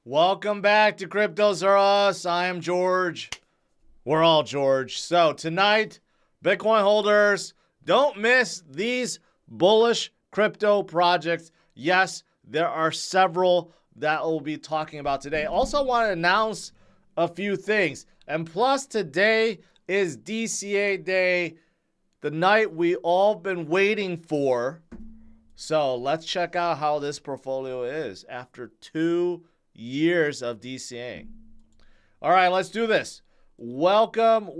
Welcome back to Cryptos Are Us. I am George. We're all George. So tonight, Bitcoin holders, don't miss these bullish crypto projects. Yes, there are several that we'll be talking about today. Also want to announce a few things. And plus, today is DCA day, the night we all been waiting for. So let's check out how this portfolio is after 2 years of DCAing. All right, let's do this. Welcome,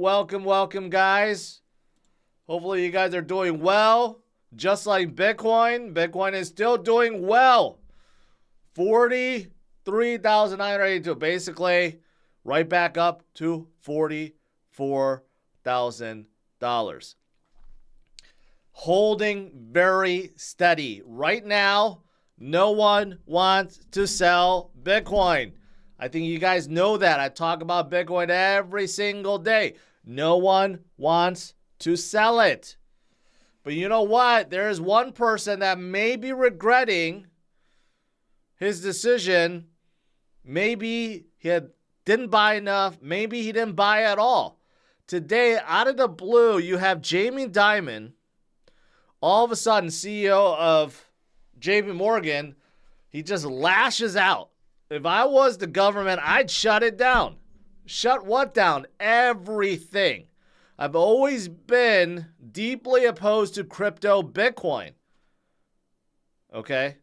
guys. Hopefully you guys are doing well. Just like Bitcoin, Bitcoin is still doing well. 43,982, basically right back up to $44,000. Holding very steady. Right now, no one wants to sell Bitcoin. I think you guys know that. I talk about Bitcoin every single day. No one wants to sell it. But you know what? There is one person that may be regretting his decision. Maybe he didn't buy enough. Maybe he didn't buy at all. Today, out of the blue, you have Jamie Dimon, all of a sudden CEO of JP Morgan. He just lashes out. If I was the government, I'd shut it down. Shut what down? Everything. I've always been deeply opposed to crypto Bitcoin. Okay?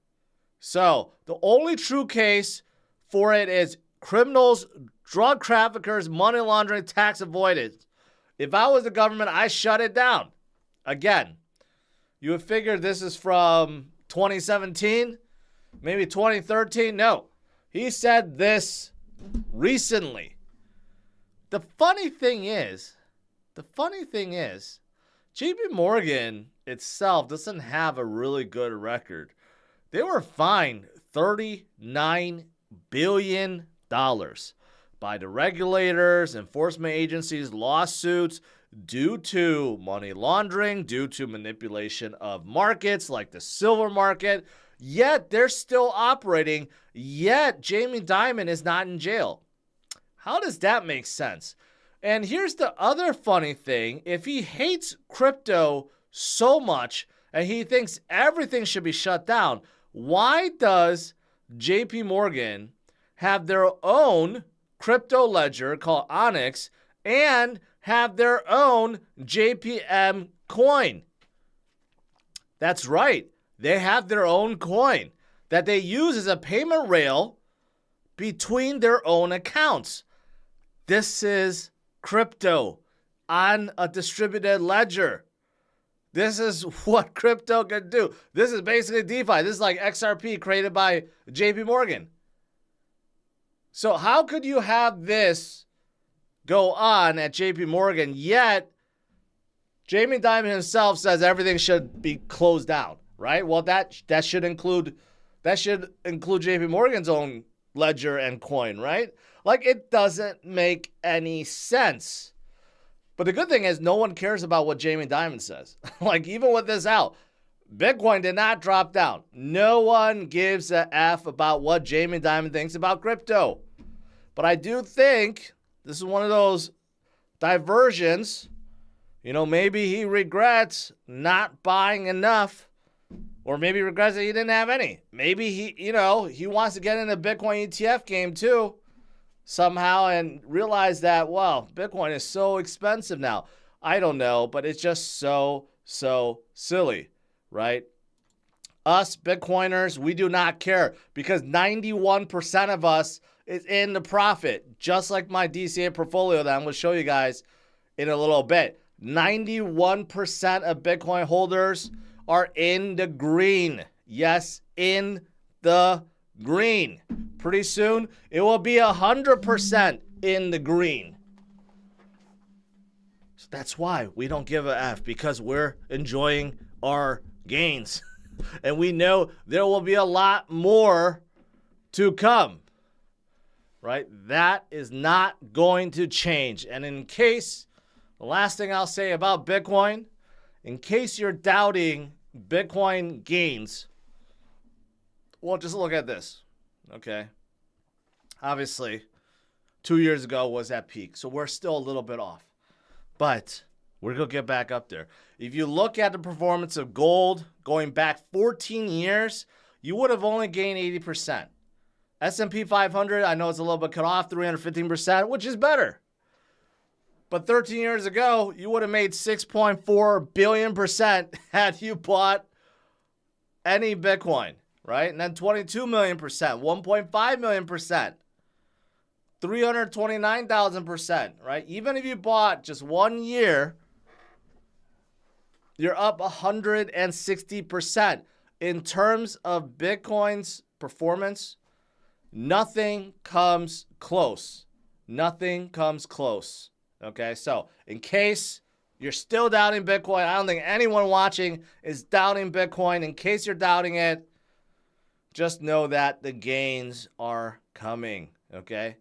So, the only true case for it is criminals, drug traffickers, money laundering, tax avoidance. If I was the government, I'd shut it down. Again, you would figure this is from 2017, maybe 2013. No, he said this recently. The funny thing is, JP Morgan itself doesn't have a really good record. They were fined $39 billion by the regulators, enforcement agencies, lawsuits, due to money laundering, due to manipulation of markets like the silver market. Yet they're still operating. Yet Jamie Dimon is not in jail. How does that make sense? And here's the other funny thing. If he hates crypto so much and he thinks everything should be shut down, why does JP Morgan have their own crypto ledger called Onyx and have their own JPM coin? That's right. They have their own coin that they use as a payment rail between their own accounts. This is crypto on a distributed ledger. This is what crypto can do. This is basically DeFi. This is like XRP created by JP Morgan. So how could you have this go on at JP Morgan, yet Jamie Dimon himself says everything should be closed down, right? Well, that should include JP Morgan's own ledger and coin, right? Like, it doesn't make any sense. But the good thing is no one cares about what Jamie Dimon says. Like, even with this out, Bitcoin did not drop down. No one gives a F about what Jamie Dimon thinks about crypto. But I do think this is one of those diversions. You know, maybe he regrets not buying enough, or maybe regrets that he didn't have any. Maybe he wants to get in the Bitcoin ETF game too somehow and realize that, well, Bitcoin is so expensive now. I don't know, but it's just so silly, right? Us Bitcoiners, we do not care because 91% of us is in the profit, just like my DCA portfolio that I'm going to show you guys in a little bit. 91% of Bitcoin holders are in the green. Yes, in the green. Pretty soon, it will be 100% in the green. So that's why we don't give a F, because we're enjoying our gains. And we know there will be a lot more to come. Right? That is not going to change. And in case, the last thing I'll say about Bitcoin, in case you're doubting Bitcoin gains, well, just look at this. Okay. obviously 2 years ago was at peak. So we're still a little bit off. But we're going to get back up there. If you look at the performance of gold going back 14 years, you would have only gained 80%. S&P 500, I know it's a little bit cut off, 315%, which is better. But 13 years ago, you would have made 6.4 billion% had you bought any Bitcoin, right? And then 22 million%, 1.5 million%, 329,000%, right? Even if you bought just 1 year, you're up 160%. In terms of Bitcoin's performance, nothing comes close. Nothing comes close. Okay, so in case you're still doubting Bitcoin, I don't think anyone watching is doubting Bitcoin. In case you're doubting it, just know that the gains are coming. Okay,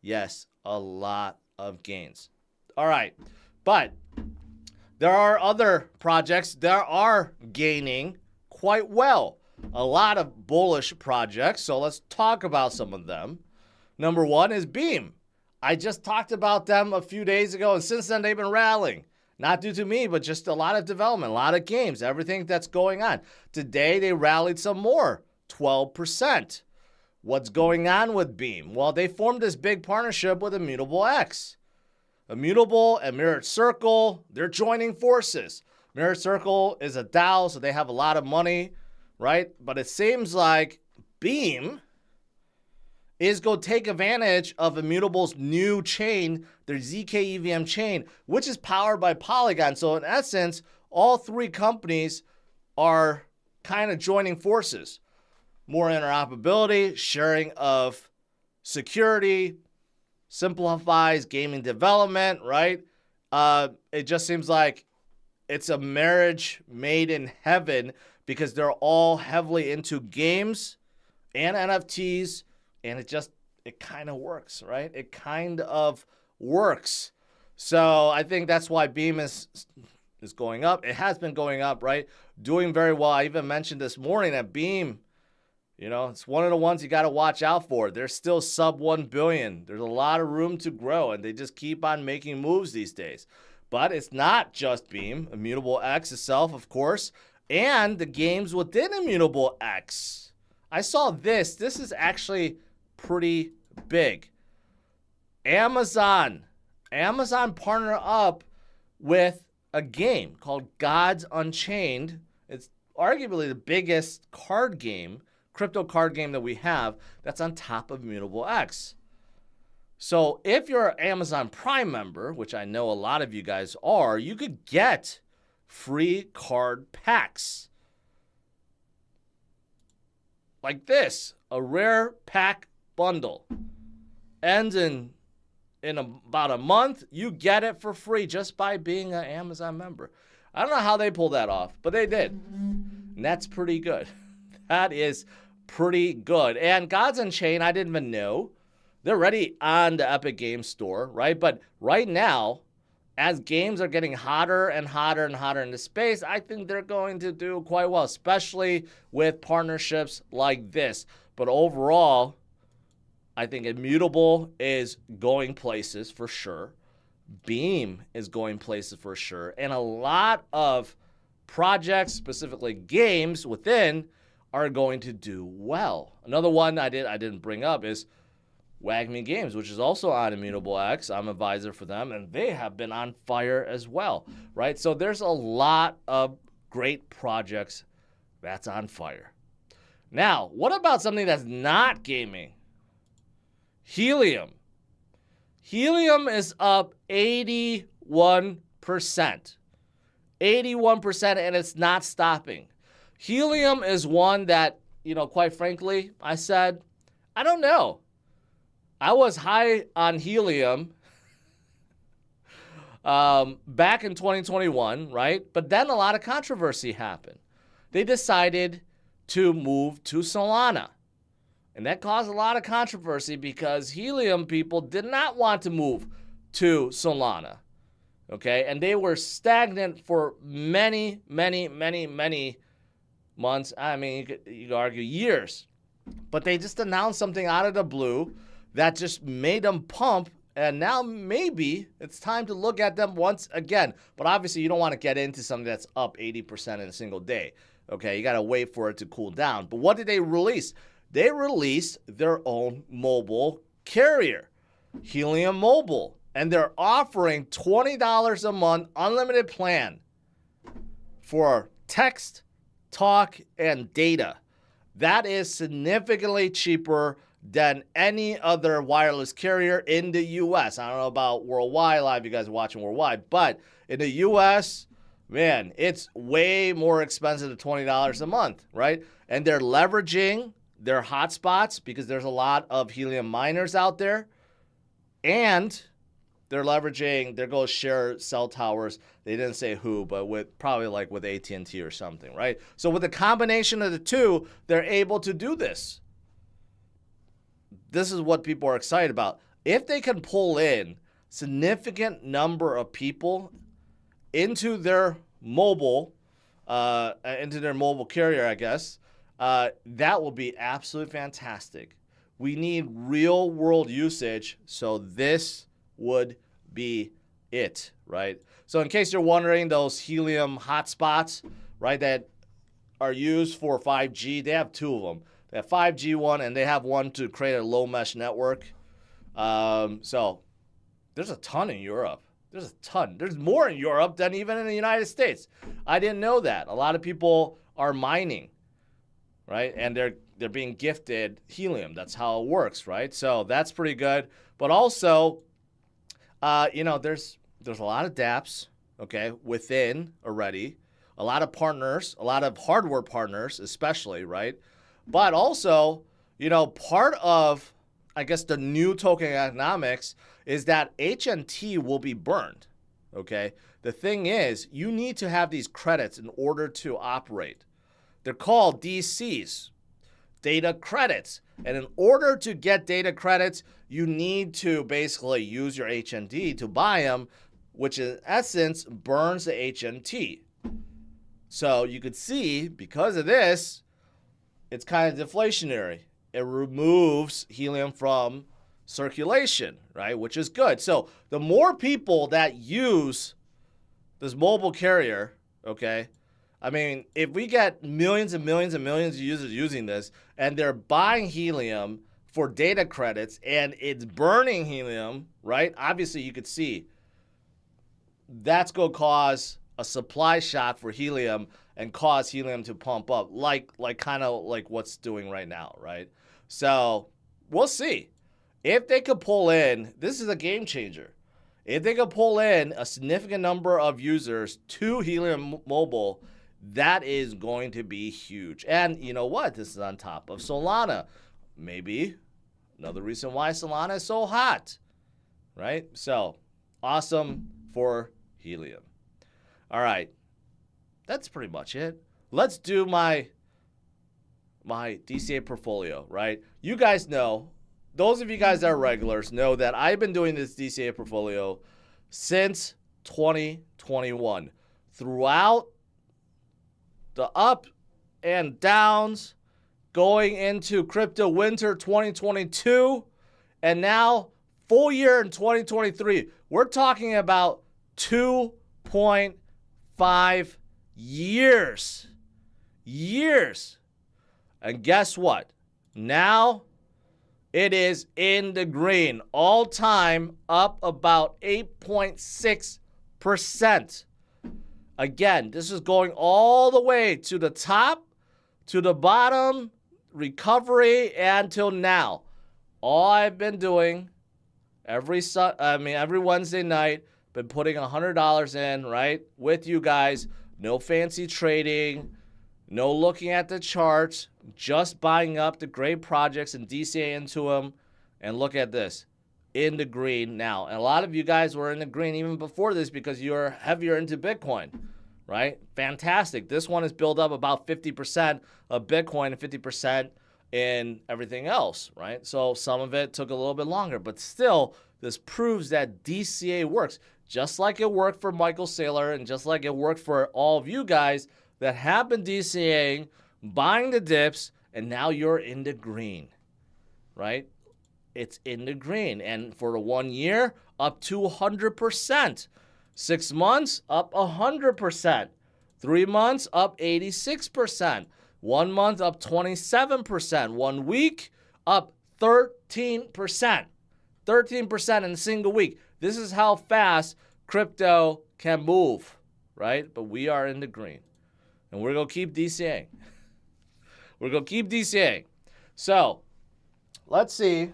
yes, a lot of gains. All right, but there are other projects that are gaining quite well. A lot of bullish projects, so let's talk about some of them. Number one is Beam. I just talked about them a few days ago, and since then they've been rallying. Not due to me, but just a lot of development, a lot of games, everything that's going on. Today they rallied some more, 12%. What's going on with Beam? Well, they formed this big partnership with Immutable X. Immutable and Mirrored Circle, they're joining forces. Mirrored Circle is a DAO, so they have a lot of money, right? But it seems like Beam is going to take advantage of Immutable's new chain, their ZK EVM chain, which is powered by Polygon. So in essence, all three companies are kind of joining forces. More interoperability, sharing of security, simplifies gaming development, right? It just seems like it's a marriage made in heaven because they're all heavily into games and NFTs. And it kind of works, right? It kind of works. So I think that's why Beam is going up. It has been going up, right? Doing very well. I even mentioned this morning that Beam, it's one of the ones you got to watch out for. They're still sub 1 billion. There's a lot of room to grow, and they just keep on making moves these days. But it's not just Beam. Immutable X itself, of course, and the games within Immutable X. I saw this. This is actually pretty big. Amazon partnered up with a game called Gods Unchained. It's arguably the biggest crypto card game that we have that's on top of Immutable X. So if you're an Amazon Prime member, which I know a lot of you guys are, you could get free card packs. Like this, a rare pack bundle. Ends in about a month. You get it for free just by being an Amazon member. I don't know how they pulled that off, but they did. And that's pretty good. That is pretty good. And Gods Unchained, I didn't even know. They're already on the Epic Games Store, right? But right now, as games are getting hotter and hotter and hotter in the space, I think they're going to do quite well, especially with partnerships like this. But overall, I think Immutable is going places for sure. Beam is going places for sure. And a lot of projects, specifically games within, are going to do well. Another one I didn't bring up is WAGMI Games, which is also on Immutable X. I'm advisor for them, and they have been on fire as well, right? So there's a lot of great projects that's on fire. Now, what about something that's not gaming? Helium. Helium is up 81%. 81%, and it's not stopping. Helium is one that, quite frankly, I said, I don't know. I was high on Helium back in 2021, right? But then a lot of controversy happened. They decided to move to Solana. And that caused a lot of controversy because Helium people did not want to move to Solana. Okay? And they were stagnant for many, many, many, many months. I mean, you could argue years. But they just announced something out of the blue that just made them pump. And now maybe it's time to look at them once again. But obviously, you don't want to get into something that's up 80% in a single day. Okay, you got to wait for it to cool down. But what did they release? They released their own mobile carrier, Helium Mobile. And they're offering $20 a month, unlimited plan for text, talk, and data. That is significantly cheaper than any other wireless carrier in the U.S. I don't know about worldwide. A lot of you guys are watching worldwide. But in the U.S., man, it's way more expensive than $20 a month, right? And they're leveraging their hotspots because there's a lot of Helium miners out there. And they're leveraging, they're going to share cell towers. They didn't say who, but with probably like with AT&T or something, right? So with the combination of the two, they're able to do this. This is what people are excited about. If they can pull in significant number of people into their mobile carrier, I guess, that will be absolutely fantastic. We need real world usage, so this would be it, right? So in case you're wondering, those Helium hotspots, right, that are used for 5G, they have two of them. They have 5G one, and they have one to create a low mesh network. So there's a ton in Europe. There's a ton. There's more in Europe than even in the United States. I didn't know that. A lot of people are mining, right? And they're being gifted Helium. That's how it works, right? So that's pretty good. But also, there's a lot of dApps, okay, within already. A lot of partners, a lot of hardware partners especially, right? But also, part of, I guess, the new token economics is that HNT will be burned, okay? The thing is, you need to have these credits in order to operate. They're called DCs, data credits. And in order to get data credits, you need to basically use your HNT to buy them, which in essence burns the HNT. So you could see, because of this, it's kind of deflationary. It removes Helium from circulation, right? Which is good. So the more people that use this mobile carrier, okay, I mean, if we get millions and millions and millions of users using this, and they're buying Helium for data credits, and it's burning Helium, right? Obviously, you could see that's going to cause a supply shock for Helium and cause Helium to pump up, like kind of like what's doing right now, right? So we'll see. If they could pull in, this is a game changer. If they could pull in a significant number of users to Helium Mobile, that is going to be huge. And you know what? This is on top of Solana. Maybe another reason why Solana is so hot, right? So awesome for Helium. All right. That's pretty much it. Let's do my DCA portfolio, right? You guys know, those of you guys that are regulars know that I've been doing this DCA portfolio since 2021. Throughout the up and downs, going into crypto winter 2022, and now full year in 2023. We're talking about 2.5 years. And guess what? Now it is in the green. All time up about 8.6%. Again, this is going all the way to the top, to the bottom, recovery, until now. All I've been doing every Wednesday night, been putting $100 in, right, with you guys. No fancy trading, no looking at the charts, just buying up the great projects and DCA into them. And look at this, in the green now. And a lot of you guys were in the green even before this because you're heavier into Bitcoin, right? Fantastic. This one is built up about 50% of Bitcoin and 50% in everything else, right? So some of it took a little bit longer, but still, this proves that DCA works. Just like it worked for Michael Saylor and just like it worked for all of you guys that have been DCAing, buying the dips, and now you're in the green, right? it's in the green. And for the 1 year, up 200%. 6 months, up 100%. 3 months, up 86%. 1 month, up 27%. 1 week, up 13%. 13% in a single week. This is how fast crypto can move, right? But we are in the green. And we're going to keep DCAing. We're going to keep DCAing. So, let's see.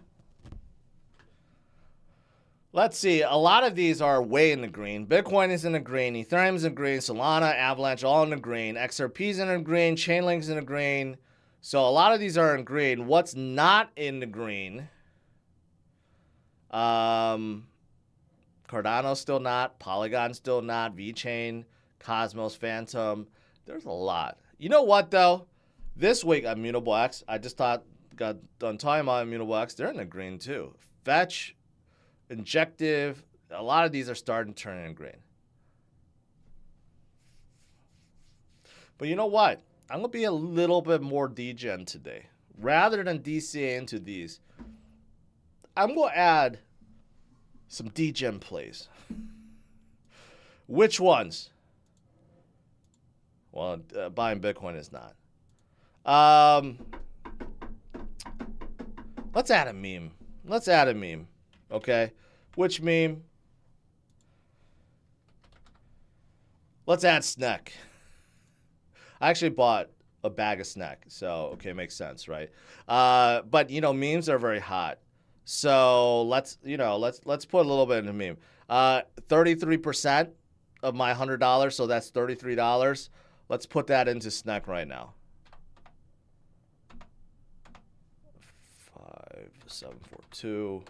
A lot of these are way in the green. Bitcoin is in the green. Ethereum is in the green. Solana, Avalanche, all in the green. XRP is in the green. Chainlink is in the green. So a lot of these are in green. What's not in the green? Cardano's still not. Polygon's still not. VeChain, Cosmos, Phantom. There's a lot. You know what, though? This week, Immutable X, I just got done talking about Immutable X. They're in the green, too. Fetch, Injective, a lot of these are starting to turn in green. But you know what? I'm going to be a little bit more degen today. Rather than DCA into these, I'm going to add some degen plays. Which ones? Well, buying Bitcoin is not. Let's add a meme. Okay? Which meme? Let's add snack. I actually bought a bag of snack, so okay, makes sense, right? But you know, memes are very hot. So let's put a little bit in a meme. 33% of my $100, so that's $33. Let's put that into snack right now. 5742.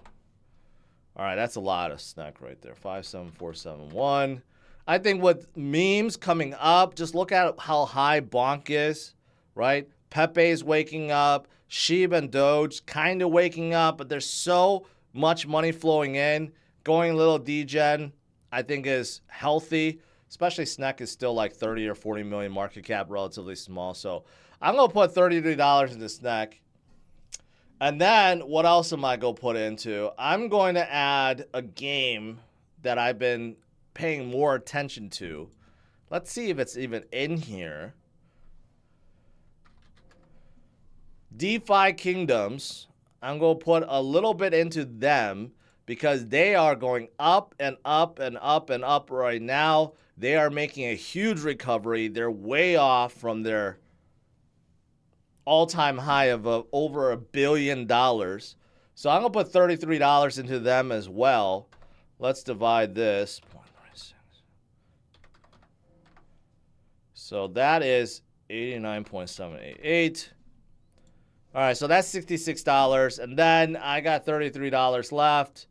All right, that's a lot of snack right there. 57471. I think with memes coming up, just look at how high Bonk is, right? Pepe is waking up. Sheeb and Doge kind of waking up, but there's so much money flowing in. Going a little degen, I think, is healthy. Especially Snack is still like 30 or 40 million market cap, relatively small. So I'm going to put $33 into Snack. And then what else am I going to put into? I'm going to add a game that I've been paying more attention to. Let's see if it's even in here. DeFi Kingdoms. I'm going to put a little bit into them because they are going up and up and up and up right now. They are making a huge recovery. They're way off from their all-time high of over $1 billion. So I'm going to put $33 into them as well. Let's divide this. So that is 89.788. All right, so that's $66. And then I got $33 left.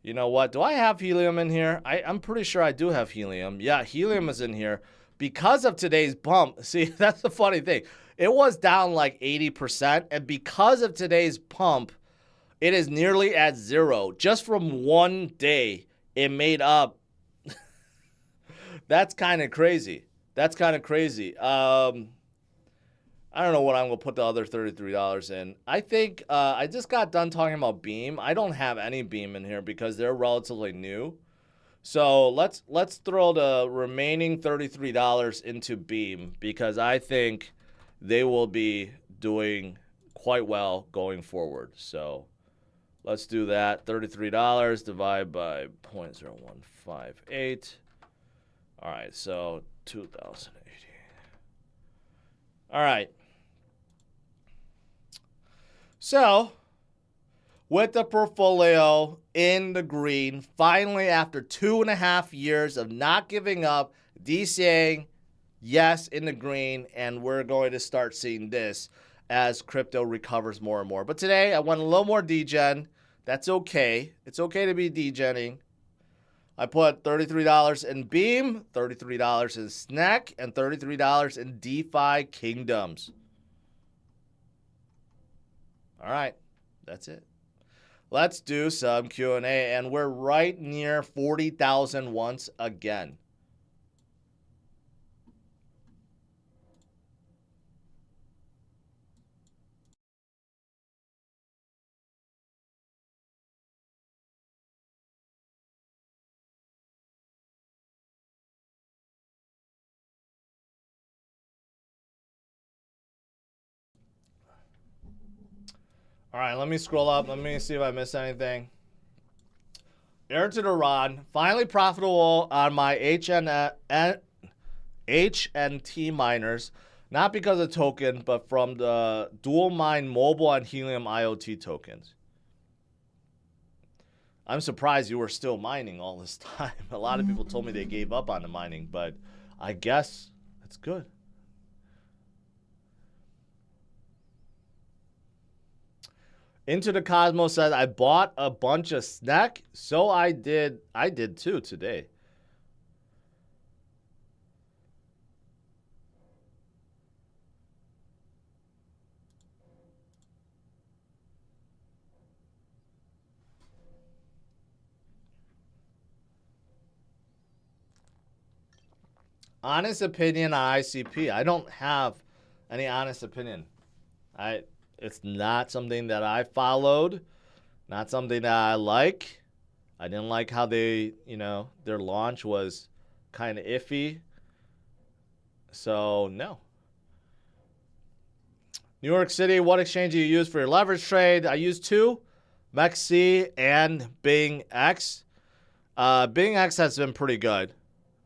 You know what? Do I have Helium in here? I'm pretty sure I do have Helium. Yeah, Helium is in here. Because of today's bump, see, that's the funny thing. It was down like 80%, and because of today's pump, it is nearly at zero. Just from one day, it made up. That's kind of crazy. That's kind of crazy. I don't know what I'm going to put the other $33 in. I think I just got done talking about Beam. I don't have any Beam in here because they're relatively new. So let's throw the remaining $33 into Beam because I think they will be doing quite well going forward. So let's do that. $33 divided by 0.0158. All right, so 2080. All right. So, with the portfolio in the green, finally after 2.5 years of not giving up, DCAing, yes, in the green, and we're going to start seeing this as crypto recovers more and more. But today, I went a little more degen. That's okay. It's okay to be degenning. I put $33 in Beam, $33 in Snack, and $33 in DeFi Kingdoms. All right, that's it. Let's do some Q&A, and we're right near 40,000 once again. All right, let me scroll up. Let me see if I missed anything. Air to the Rod, finally profitable on my HNT miners, not because of token, but from the dual mine mobile and Helium IoT tokens. I'm surprised you were still mining all this time. A lot of people told me they gave up on the mining, but I guess that's good. Into the Cosmos says, I bought a bunch of snack, so I did too today. Honest opinion on ICP. I don't have any honest opinion. It's not something that I followed, not something that I like. I didn't like how they, their launch was kind of iffy. So, no. New York City, what exchange do you use for your leverage trade? I use two, MEXC and Bing X. Bing X has been pretty good.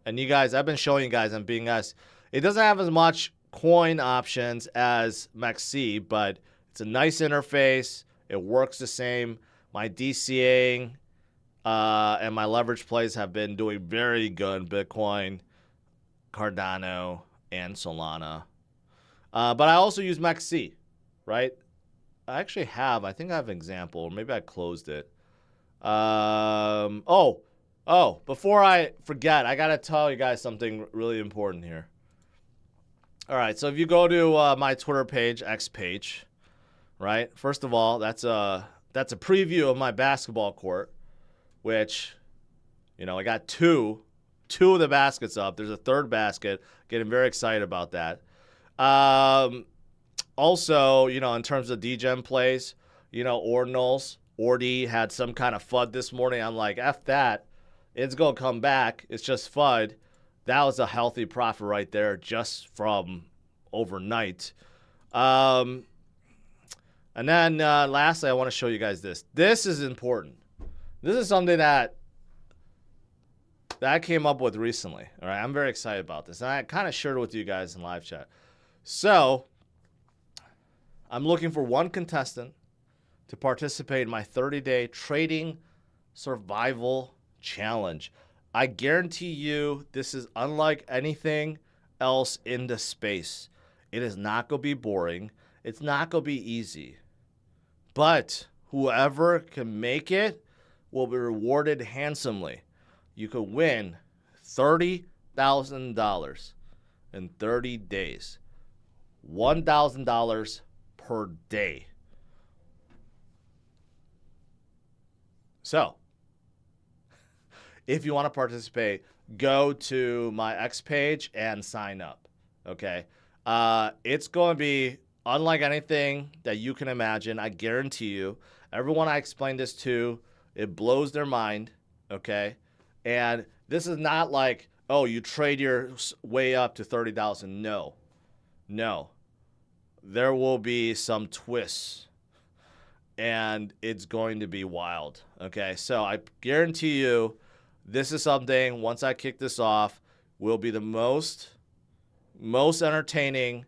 And you guys, I've been showing you guys on Bing X. It doesn't have as much coin options as MEXC, but it's a nice interface. It works the same. My DCAing and my leverage plays have been doing very good. Bitcoin, Cardano, and Solana. But I also use MEXC, right? I think I have an example. Or maybe I closed it. Before I forget, I got to tell you guys something really important here. All right, so if you go to my Twitter page, X page, right? First of all, that's a preview of my basketball court, which, I got two of the baskets up. There's a third basket. Getting very excited about that. Also, in terms of DGen plays, ordinals, Ordi had some kind of FUD this morning. I'm like, F that. It's going to come back. It's just FUD. That was a healthy profit right there just from overnight. And then lastly, I want to show you guys this. This is important. This is something that I came up with recently. All right, I'm very excited about this. And I kind of shared it with you guys in live chat. So I'm looking for one contestant to participate in my 30-day trading survival challenge. I guarantee you this is unlike anything else in the space. It is not going to be boring. It's not going to be easy. But whoever can make will be rewarded handsomely. You could win $30,000 in 30 days. $1,000 per day. So, if you want to participate, go to my X page and sign up, okay? It's going to be unlike anything that you can imagine. I guarantee you. Everyone I explained this to, it blows their mind, okay? And this is not like, oh, you trade your way up to 30,000. No. There will be some twists, and it's going to be wild, okay? So I guarantee you, this is something, once I kick this off, will be the most entertaining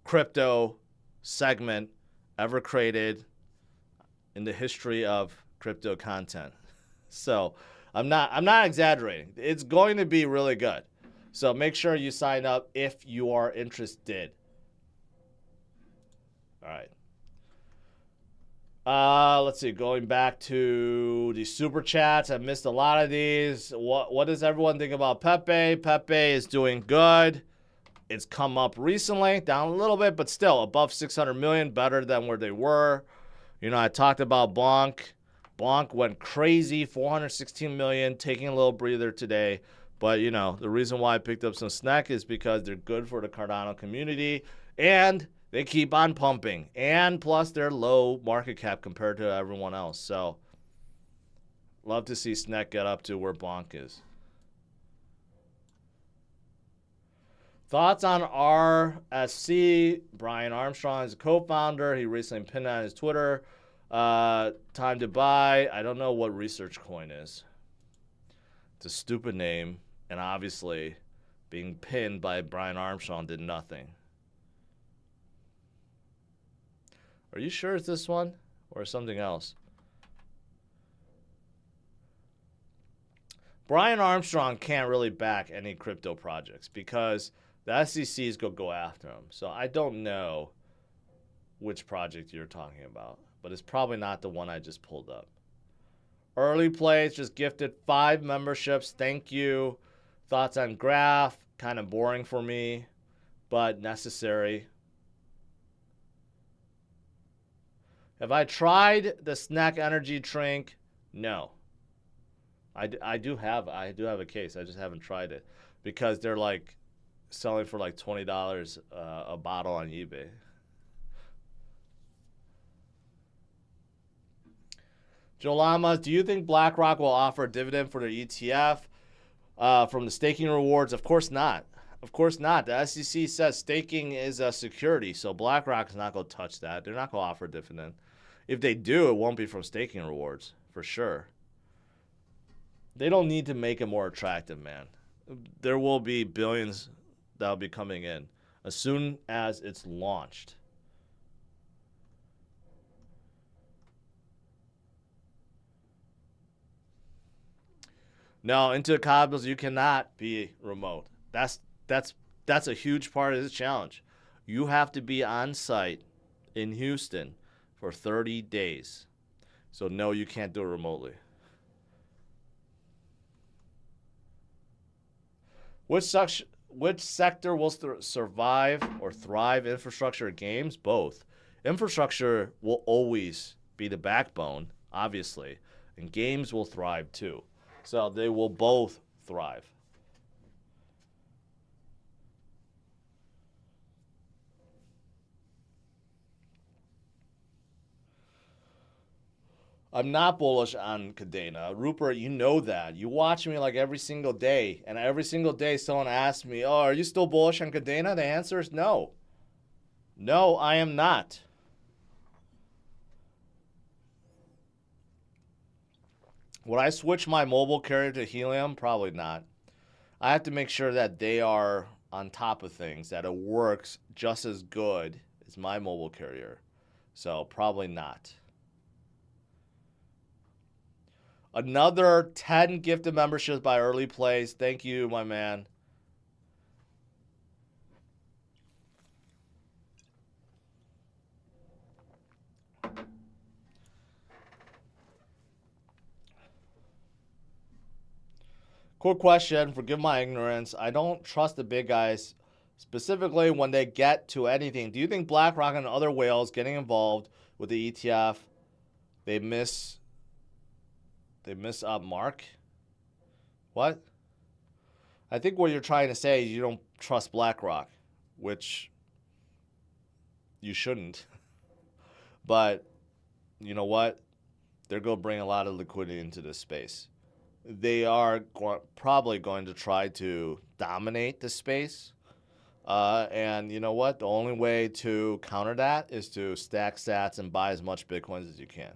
crypto segment ever created in the history of crypto content. So I'm not exaggerating. It's going to be really good. So make sure you sign up if you are interested. All right. Let's see. Going back to the super chats, I missed a lot of these. What does everyone think about Pepe? Pepe is doing good. It's come up recently, down a little bit, but still above 600 million, better than where they were. I talked about Bonk. Bonk went crazy, 416 million, taking a little breather today. But, the reason why I picked up some snack is because they're good for the Cardano community, and they keep on pumping. And plus, they're low market cap compared to everyone else. So, love to see Snack get up to where Bonk is. Thoughts on RSC? Brian Armstrong is a co-founder. He recently pinned on his Twitter. Time to buy. I don't know what research coin is. It's a stupid name, and obviously being pinned by Brian Armstrong did nothing. Are you sure it's this one or something else? Brian Armstrong can't really back any crypto projects because the SEC is going to go after him. So I don't know which project you're talking about, but it's probably not the one I just pulled up. Early plays, just gifted 5 memberships. Thank you. Thoughts on graph, kind of boring for me, but necessary. Have I tried the snack energy drink? No. I do have a case. I just haven't tried it because they're like selling for like $20 a bottle on eBay. Joe Lamas, do you think BlackRock will offer a dividend for their ETF from the staking rewards? Of course not. Of course not. The SEC says staking is a security, so BlackRock is not going to touch that. They're not going to offer a dividend. If they do, it won't be from staking rewards, for sure. They don't need to make it more attractive, man. There will be billions that will be coming in as soon as it's launched. No, into the Cosmos, you cannot be remote. That's a huge part of this challenge. You have to be on site in Houston for 30 days. So no, you can't do it remotely. Which sector will survive or thrive? Infrastructure or games? Both. Infrastructure will always be the backbone, obviously, and games will thrive too. So they will both thrive. I'm not bullish on Cadena. Rupert, you know that. You watch me like every single day, and every single day someone asks me, oh, are you still bullish on Cadena? The answer is no. No, I am not. Would I switch my mobile carrier to Helium? Probably not. I have to make sure that they are on top of things, that it works just as good as my mobile carrier. So probably not. Another 10 gifted memberships by Early Plays. Thank you, my man. Quick question, forgive my ignorance. I don't trust the big guys, specifically when they get to anything. Do you think BlackRock and other whales getting involved with the ETF, they miss up mark? What? I think what you're trying to say is you don't trust BlackRock, which you shouldn't. But you know what? They're going to bring a lot of liquidity into this space. They are probably going to try to dominate the space. And you know what? The only way to counter that is to stack sats and buy as much Bitcoins as you can.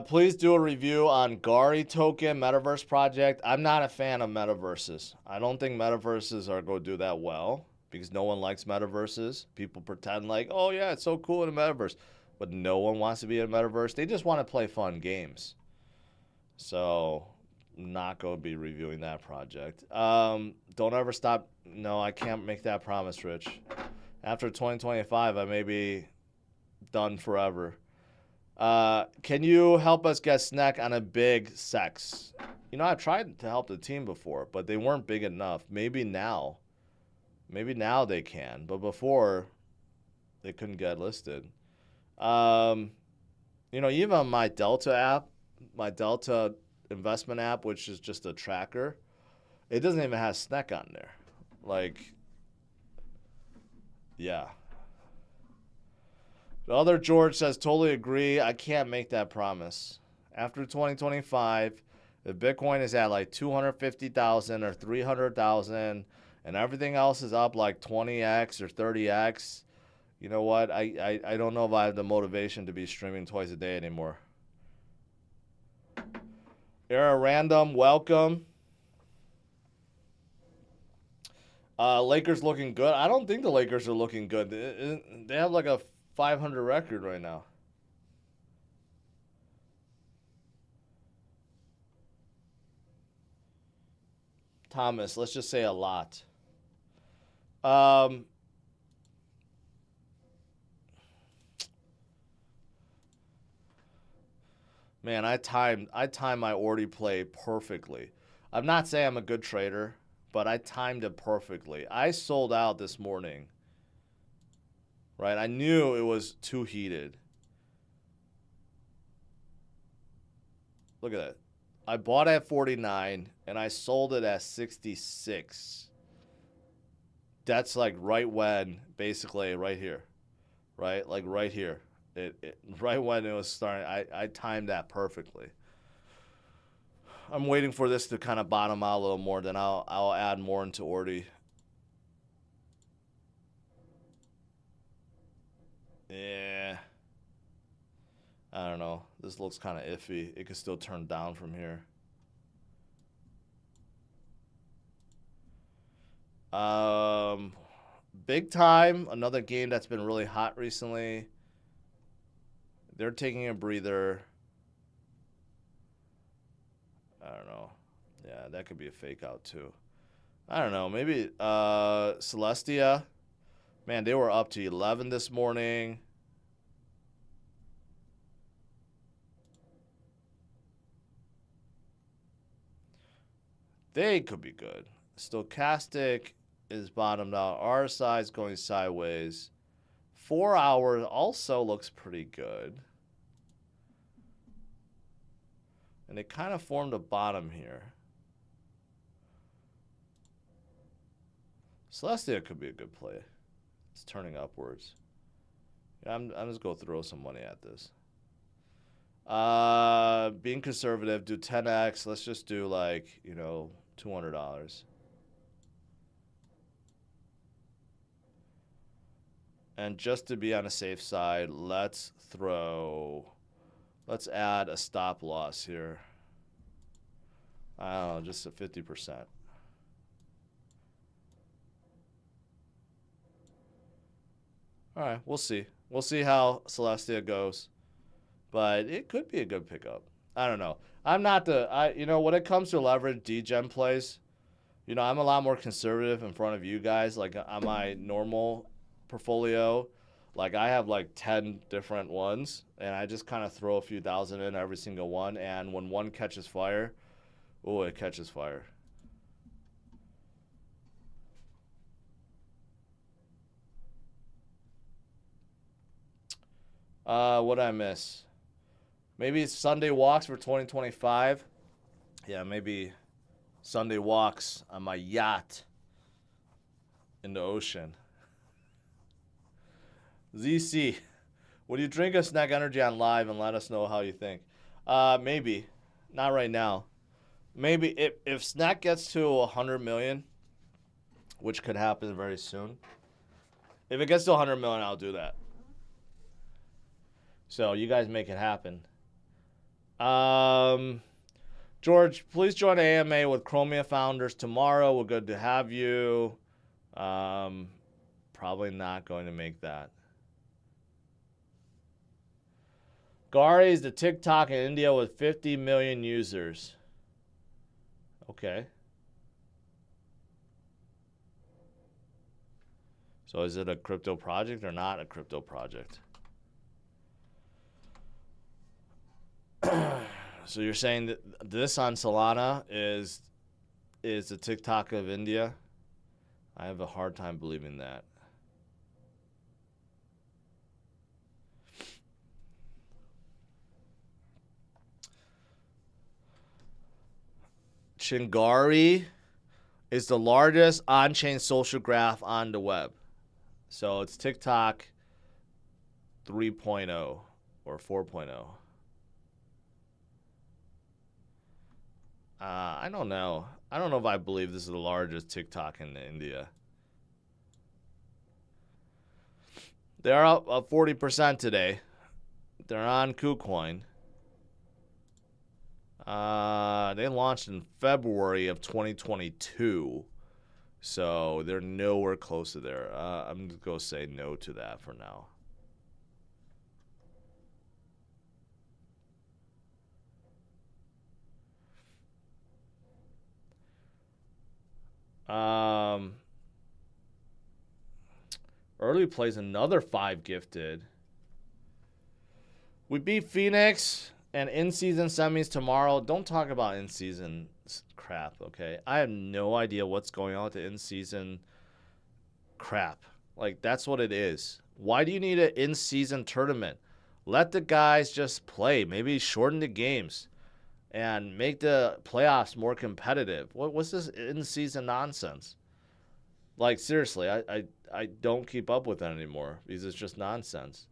Please do a review on Gari token metaverse project. I'm not a fan of metaverses. I don't think metaverses are going to do that well because no one likes metaverses. People pretend like, oh yeah, it's so cool in a metaverse, but no one wants to be in a metaverse. They just want to play fun games. So I'm not going to be reviewing that project. Don't ever stop. No, I can't make that promise, Rich. After 2025, I may be done forever. Can you help us get snack on a big sex? You know, I've tried to help the team before, but they weren't big enough. Maybe now they can, but before they couldn't get listed. You know, even my Delta app, my Delta investment app, which is just a tracker, it doesn't even have snack on there. Like, yeah. The other George says, totally agree. I can't make that promise. After 2025, if Bitcoin is at like 250,000 or 300,000, and everything else is up like 20x or 30x, you know what? I don't know if I have the motivation to be streaming twice a day anymore. Era Random, welcome. Lakers looking good. I don't think the Lakers are looking good. They have like a 500 record right now. Thomas, let's just say a lot. Man, I timed my order play perfectly. I'm not saying I'm a good trader, but I timed it perfectly. I sold out this morning. Right? I knew it was too heated. Look at that. I bought at 49 and I sold it at 66. That's like right when, basically right here. Right? Like right here. Right when it was starting, I timed that perfectly. I'm waiting for this to kind of bottom out a little more, then I'll add more into Ordi. Yeah. I don't know. This looks kind of iffy. It could still turn down from here. Big Time, another game that's been really hot recently. They're taking a breather. I don't know. Yeah, that could be a fake out too. I don't know. Maybe Celestia. Man, they were up to 11 this morning. They could be good. Stochastic is bottomed out. RSI is going sideways. 4 hours also looks pretty good. And it kind of formed a bottom here. Celestia could be a good play. It's turning upwards. Yeah, I'm just going to throw some money at this. Being conservative, do 10x. Let's just do like, you know, $200. And just to be on the safe side, let's add a stop loss here. I don't know, just a 50%. All right, we'll see. We'll see how Celestia goes. But it could be a good pickup. I don't know. I'm not you know, when it comes to leverage degen plays, you know, I'm a lot more conservative in front of you guys. Like on my normal portfolio, like I have like 10 different ones, and I just kind of throw a few thousand in every single one. And when one catches fire, oh, it catches fire. What did I miss? Maybe Sunday walks for 2025. Yeah, maybe Sunday walks on my yacht in the ocean. ZC, would you drink a Snack Energy on live and let us know how you think? Maybe. Not right now. Maybe if Snack gets to 100 million, which could happen very soon. If it gets to 100 million, I'll do that. So you guys make it happen. George, please join AMA with Chromia founders tomorrow. We're good to have you. Probably not going to make that. Gari is the TikTok in India with 50 million users. Okay. So is it a crypto project or not a crypto project? So you're saying that this on Solana is the TikTok of India? I have a hard time believing that. Chingari is the largest on-chain social graph on the web. So it's TikTok 3.0 or 4.0. I don't know. I don't know if I believe this is the largest TikTok in India. They're up 40% today. They're on KuCoin. They launched in February of 2022. So they're nowhere close to there. I'm just going to say no to that for now. Early plays another 5 gifted. We beat Phoenix and in-season semis tomorrow. Don't talk about in-season crap, okay? I have no idea what's going on with the in-season crap. Like, that's what it is. Why do you need an in-season tournament? Let the guys just play. Maybe shorten the games and make the playoffs more competitive. What's this in-season nonsense? Like, seriously, I don't keep up with that anymore because it's just nonsense.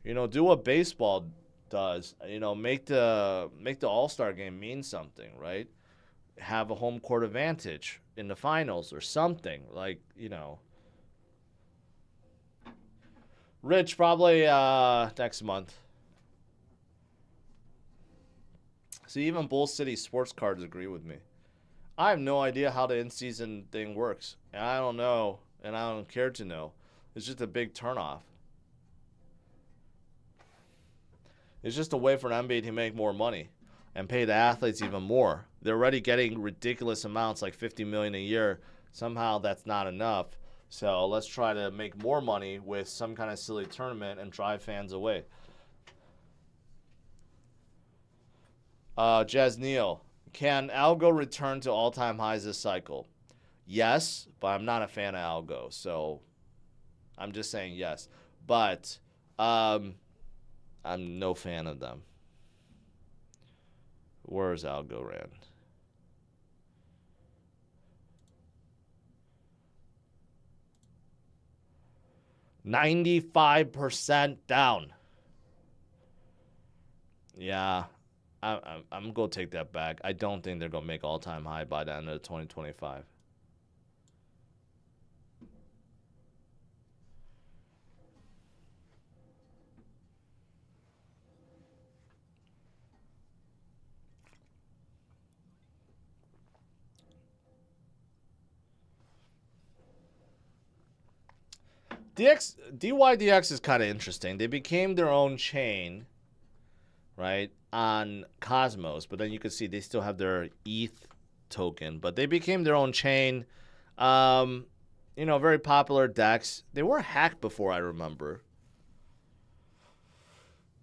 You know, do what baseball does. You know, make the All-Star game mean something, right? Have a home court advantage in the finals or something. Like, you know. Rich, probably next month. See, even Bull City sports cards agree with me. I have no idea how the in-season thing works. And I don't know, and I don't care to know. It's just a big turnoff. It's just a way for an NBA to make more money and pay the athletes even more. They're already getting ridiculous amounts, like $50 million a year. Somehow that's not enough. So let's try to make more money with some kind of silly tournament and drive fans away. Jazz Neal, can algo return to all-time highs this cycle? Yes, but I'm not a fan of algo, so I'm just saying yes. But I'm no fan of them. Where's Algorand? $95 down. Yeah, I'm going to take that back. I don't think they're going to make all-time high by the end of 2025. DYDX is kind of interesting. They became their own chain, right, on Cosmos, but then you can see they still have their ETH token, but they became their own chain. You know, very popular DEX. They were hacked before, I remember.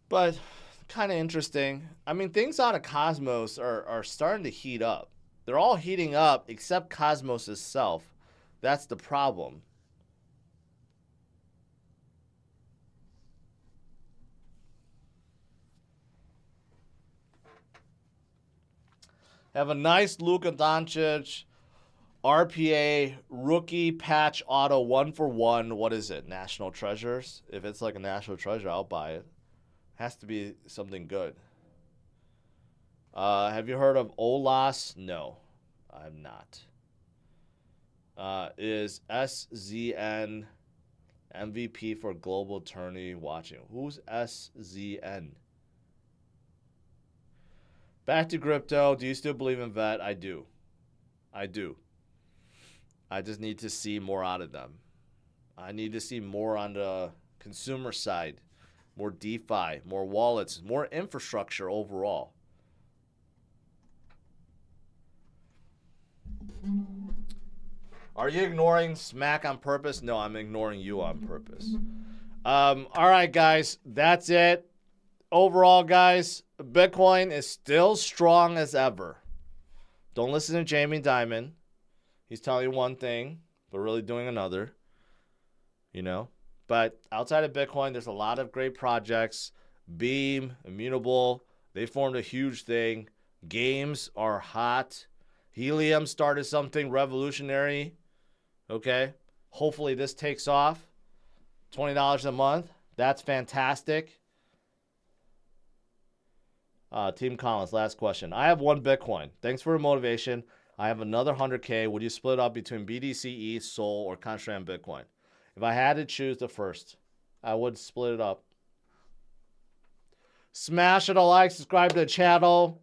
But kind of interesting. I mean, things out of Cosmos are starting to heat up. They're all heating up except Cosmos itself. That's the problem. Have a nice Luka Doncic RPA rookie patch auto 1-for-1. What is it? National Treasures? If it's like a National Treasure, I'll buy it. Has to be something good. Have you heard of Olas? No, I have not. Is SZN MVP for global tourney watching? Who's SZN? Back to crypto. Do you still believe in VET? I do. I do. I just need to see more out of them. I need to see more on the consumer side, more DeFi, more wallets, more infrastructure overall. Are you ignoring Smack on purpose? No, I'm ignoring you on purpose. All right, guys. That's it. Overall, guys, Bitcoin is still strong as ever. Don't listen to Jamie Dimon. He's telling you one thing, but really doing another. You know? But outside of Bitcoin, there's a lot of great projects. Beam, Immutable, they formed a huge thing. Games are hot. Helium started something revolutionary. Okay? Hopefully this takes off. $20 a month. That's fantastic. Team Collins, last question. I have 1 Bitcoin. Thanks for the motivation. I have another 100K. Would you split up between BDC, ETH, Sol, or concentrate on Bitcoin? If I had to choose the first, I would split it up. Smash it a like, subscribe to the channel.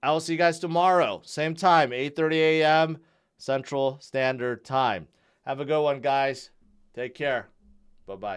I will see you guys tomorrow. Same time, 8:30 a.m. Central Standard Time. Have a good one, guys. Take care. Bye-bye.